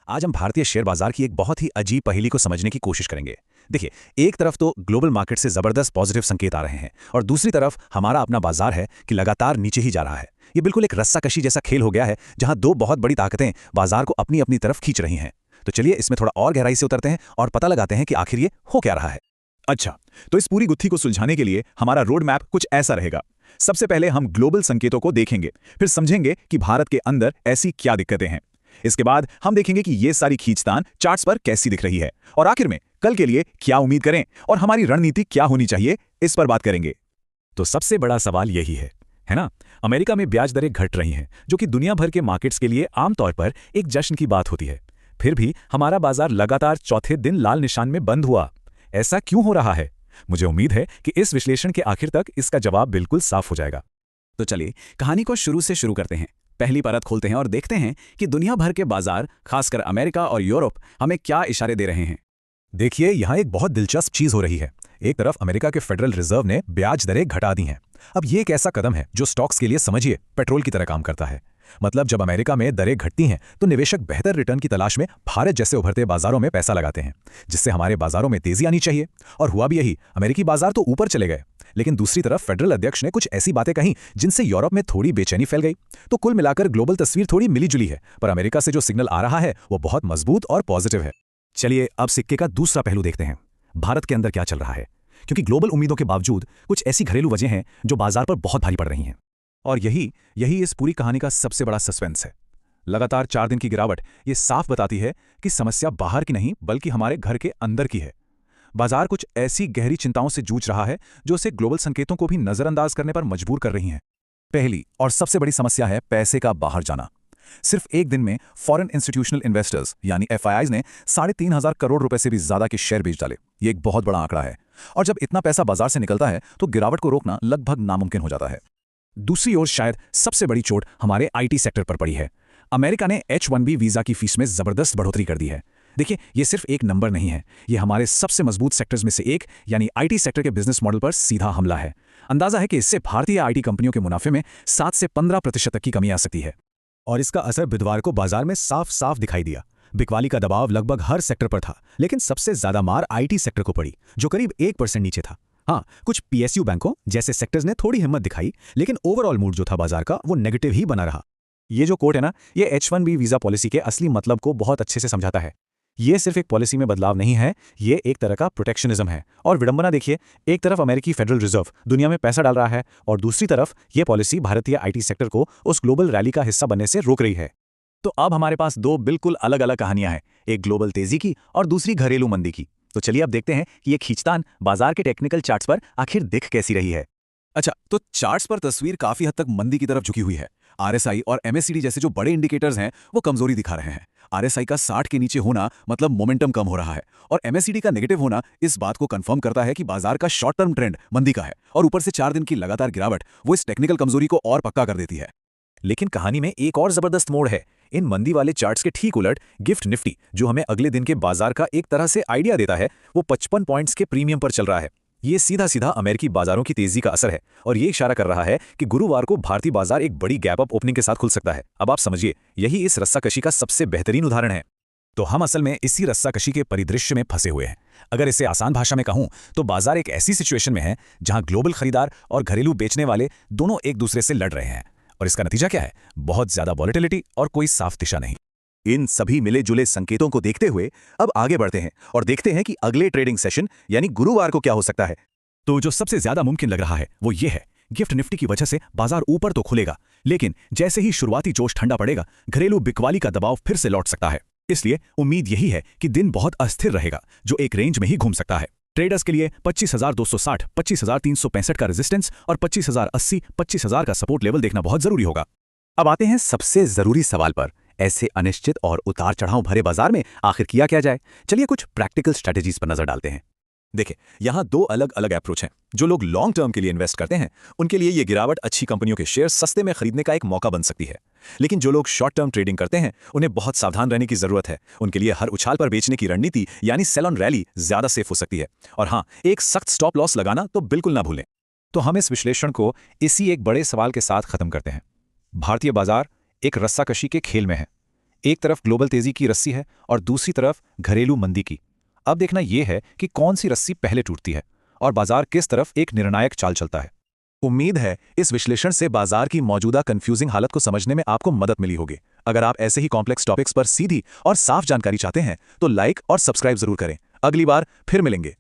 आज हम भारतीय शेयर बाजार की एक बहुत ही अजीब पहेली को समझने की कोशिश करेंगे। देखिए, एक तरफ तो ग्लोबल मार्केट से जबरदस्त पॉजिटिव संकेत आ रहे हैं और दूसरी तरफ हमारा अपना बाजार है कि लगातार नीचे ही जा रहा है। ये बिल्कुल एक रस्साकशी जैसा खेल हो गया है जहां दो बहुत बड़ी ताकतें बाजार को अपनी अपनी तरफ खींच रही हैं। तो चलिए इसमें थोड़ा और गहराई से उतरते हैं और पता लगाते हैं कि आखिर ये हो क्या रहा है। अच्छा, तो इस पूरी गुत्थी को सुलझाने के लिए हमारा रोड मैप कुछ ऐसा रहेगा। सबसे पहले हम ग्लोबल संकेतों को देखेंगे, फिर समझेंगे कि भारत के अंदर ऐसी क्या दिक्कतें हैं। इसके बाद हम देखेंगे कि ये सारी खींचतान चार्ट्स पर कैसी दिख रही है, और आखिर में कल के लिए क्या उम्मीद करें और हमारी रणनीति क्या होनी चाहिए, इस पर बात करेंगे। तो सबसे बड़ा सवाल यही है ना? अमेरिका में ब्याज दरें घट रही हैं, जो कि दुनिया भर के मार्केट्स के लिए आमतौर पर एक जश्न की बात होती है। फिर भी हमारा बाजार लगातार चौथे दिन लाल निशान में बंद हुआ। ऐसा क्यों हो रहा है? मुझे उम्मीद है कि इस विश्लेषण के आखिर तक इसका जवाब बिल्कुल साफ हो जाएगा। तो चलिए कहानी को शुरू से शुरू करते हैं। पहली परत खोलते हैं और देखते हैं कि दुनिया भर के बाजार, खासकर अमेरिका और यूरोप, हमें क्या इशारे दे रहे हैं। देखिए, यहाँ एक बहुत दिलचस्प चीज हो रही है। एक तरफ अमेरिका के फेडरल रिजर्व ने ब्याज दरें घटा दी हैं। अब ये एक ऐसा कदम है जो स्टॉक्स के लिए, समझिए, पेट्रोल की तरह काम करता है। मतलब जब अमेरिका में दरें घटती हैं तो निवेशक बेहतर रिटर्न की तलाश में भारत जैसे उभरते बाजारों में पैसा लगाते हैं, जिससे हमारे बाजारों में तेजी आनी चाहिए। और हुआ भी यही। अमेरिकी बाजार तो ऊपर चले गए, लेकिन दूसरी तरफ फेडरल अध्यक्ष ने कुछ ऐसी बातें कहीं जिनसे यूरोप में थोड़ी बेचैनी फैल गई। तो कुल मिलाकर ग्लोबल तस्वीर थोड़ी मिली-जुली है, पर अमेरिका से जो सिग्नल आ रहा है वो बहुत मजबूत और पॉजिटिव है। चलिए अब सिक्के का दूसरा पहलू देखते हैं। भारत के अंदर क्या चल रहा है? क्योंकि ग्लोबल उम्मीदों के बावजूद कुछ ऐसी घरेलू वजह हैं जो बाजार पर बहुत भारी पड़ रही हैं। और यही इस पूरी कहानी का सबसे बड़ा सस्पेंस है। लगातार 4 दिन की गिरावट ये साफ बताती है कि समस्या बाहर की नहीं बल्कि हमारे घर के अंदर की है। बाजार कुछ ऐसी गहरी चिंताओं से जूझ रहा है जो उसे ग्लोबल संकेतों को भी नजरअंदाज करने पर मजबूर कर रही हैं। पहली और सबसे बड़ी समस्या है पैसे का बाहर जाना। सिर्फ एक दिन में फॉरेन इंस्टीट्यूशनल इन्वेस्टर्स यानी एफआईआईज ने 3,500 करोड़ रुपए से भी ज्यादा के शेयर बेच डाले। ये एक बहुत बड़ा आंकड़ा है, और जब इतना पैसा बाजार से निकलता है तो गिरावट को रोकना लगभग नामुमकिन हो जाता है। दूसरी ओर शायद सबसे बड़ी चोट हमारे आईटी सेक्टर पर पड़ी है। अमेरिका ने H-1B वीजा की फीस में जबरदस्त बढ़ोतरी कर दी है। देखिए, ये सिर्फ एक नंबर नहीं है, ये हमारे सबसे मजबूत सेक्टर्स में से एक यानी आईटी सेक्टर के बिजनेस मॉडल पर सीधा हमला है। अंदाजा है कि इससे भारतीय आईटी कंपनियों के मुनाफे में 7 से 15% तक की कमी आ सकती है। और इसका असर बुधवार को बाजार में साफ साफ दिखाई दिया। बिकवाली का दबाव लगभग हर सेक्टर पर था, लेकिन सबसे ज्यादा मार आईटी सेक्टर को पड़ी, जो करीब 1% नीचे था। हाँ, कुछ पीएसयू बैंकों जैसे सेक्टर्स ने थोड़ी हिम्मत दिखाई, लेकिन ओवरऑल मूड जो था बाजार का वो नेगेटिव ही बना रहा। ये जो कोट है ना, ये H-1B वीजा पॉलिसी के असली मतलब को बहुत अच्छे से समझाता है। ये सिर्फ एक पॉलिसी में बदलाव नहीं है, ये एक तरह का प्रोटेक्शनिज्म है। और विडंबना देखिए, एक तरफ अमेरिकी फेडरल रिजर्व दुनिया में पैसा डाल रहा है और दूसरी तरफ ये पॉलिसी भारतीय आईटी सेक्टर को उस ग्लोबल रैली का हिस्सा बनने से रोक रही है। तो अब हमारे पास दो बिल्कुल अलग अलग कहानियां हैं, एक ग्लोबल तेजी की और दूसरी घरेलू मंदी की। तो चलिए अब देखते हैं कि ये खींचतान बाजार के टेक्निकल चार्ट्स पर आखिर दिख कैसी रही है। अच्छा, तो चार्ट्स पर तस्वीर काफी हद तक मंदी की तरफ झुकी हुई है। आरएसआई और एमएससीडी जैसे जो बड़े इंडिकेटर्स हैं वो कमजोरी दिखा रहे हैं। आरएसआई का 60 के नीचे होना मतलब मोमेंटम कम हो रहा है, और एमएससीडी का नेगेटिव होना इस बात को कंफर्म करता है कि बाजार का शॉर्ट टर्म ट्रेंड मंदी का है। और ऊपर से 4 दिन की लगातार गिरावट वो इस टेक्निकल कमजोरी को और पक्का कर देती है। लेकिन कहानी में एक और जबरदस्त मोड़ है। इन मंदी वाले चार्ट्स के ठीक उलट गिफ्ट निफ्टी, जो हमें अगले दिन के बाजार का एक तरह से आइडिया देता है, वो 55 पॉइंट्स के प्रीमियम पर चल रहा है। ये सीधा सीधा अमेरिकी बाजारों की तेजी का असर है, और ये इशारा कर रहा है कि गुरुवार को भारतीय बाजार एक बड़ी गैप अप ओपनिंग के साथ खुल सकता है। अब आप समझिए, यही इस रस्साकशी का सबसे बेहतरीन उदाहरण है। तो हम असल में इसी रस्साकशी के परिदृश्य में फंसे हुए हैं। अगर इसे आसान भाषा में कहूं तो बाजार एक ऐसी सिचुएशन में है जहां ग्लोबल खरीदार और घरेलू बेचने वाले दोनों एक दूसरे से लड़ रहे हैं, और इसका नतीजा क्या है? बहुत ज्यादा वॉलेटिलिटी और कोई साफ दिशा नहीं। इन सभी मिले जुले संकेतों को देखते हुए अब आगे बढ़ते हैं और देखते हैं कि अगले ट्रेडिंग सेशन यानी गुरुवार को क्या हो सकता है। तो जो सबसे ज्यादा मुमकिन लग रहा है वो ये है, गिफ्ट निफ्टी की वजह से बाजार ऊपर तो खुलेगा, लेकिन जैसे ही शुरुआती जोश ठंडा पड़ेगा, घरेलू बिकवाली का दबाव फिर से लौट सकता है। इसलिए उम्मीद यही है कि दिन बहुत अस्थिर रहेगा, जो एक रेंज में ही घूम सकता है। ट्रेडर्स के लिए 25,260, 25,365 का रेजिस्टेंस और 25,080, 25,000 का सपोर्ट लेवल देखना बहुत जरूरी होगा। अब आते हैं सबसे जरूरी सवाल पर। ऐसे अनिश्चित और उतार चढ़ाव भरे बाजार में आखिर किया क्या जाए? चलिए कुछ प्रैक्टिकल स्ट्रेटेजीज पर नजर डालते हैं। देखिए, यहाँ दो अलग अलग अप्रोच हैं। जो लोग लॉन्ग टर्म के लिए इन्वेस्ट करते हैं उनके लिए ये गिरावट अच्छी कंपनियों के शेयर सस्ते में खरीदने का एक मौका बन सकती है। लेकिन जो लोग शॉर्ट टर्म ट्रेडिंग करते हैं उन्हें बहुत सावधान रहने की जरूरत है। उनके लिए हर उछाल पर बेचने की रणनीति यानी सेल ऑन रैली ज्यादा सेफ हो सकती है। और हाँ, एक सख्त स्टॉप लॉस लगाना तो बिल्कुल ना भूलें। तो हम इस विश्लेषण को इसी एक बड़े सवाल के साथ खत्म करते हैं। भारतीय बाजार एक रस्साकशी के खेल में है। एक तरफ ग्लोबल तेजी की रस्सी है और दूसरी तरफ घरेलू मंदी की। अब देखना यह है कि कौन सी रस्सी पहले टूटती है और बाजार किस तरफ एक निर्णायक चाल चलता है। उम्मीद है इस विश्लेषण से बाजार की मौजूदा कंफ्यूजिंग हालत को समझने में आपको मदद मिली होगी। अगर आप ऐसे ही कॉम्प्लेक्स टॉपिक्स पर सीधी और साफ जानकारी चाहते हैं तो लाइक और सब्सक्राइब जरूर करें। अगली बार फिर मिलेंगे।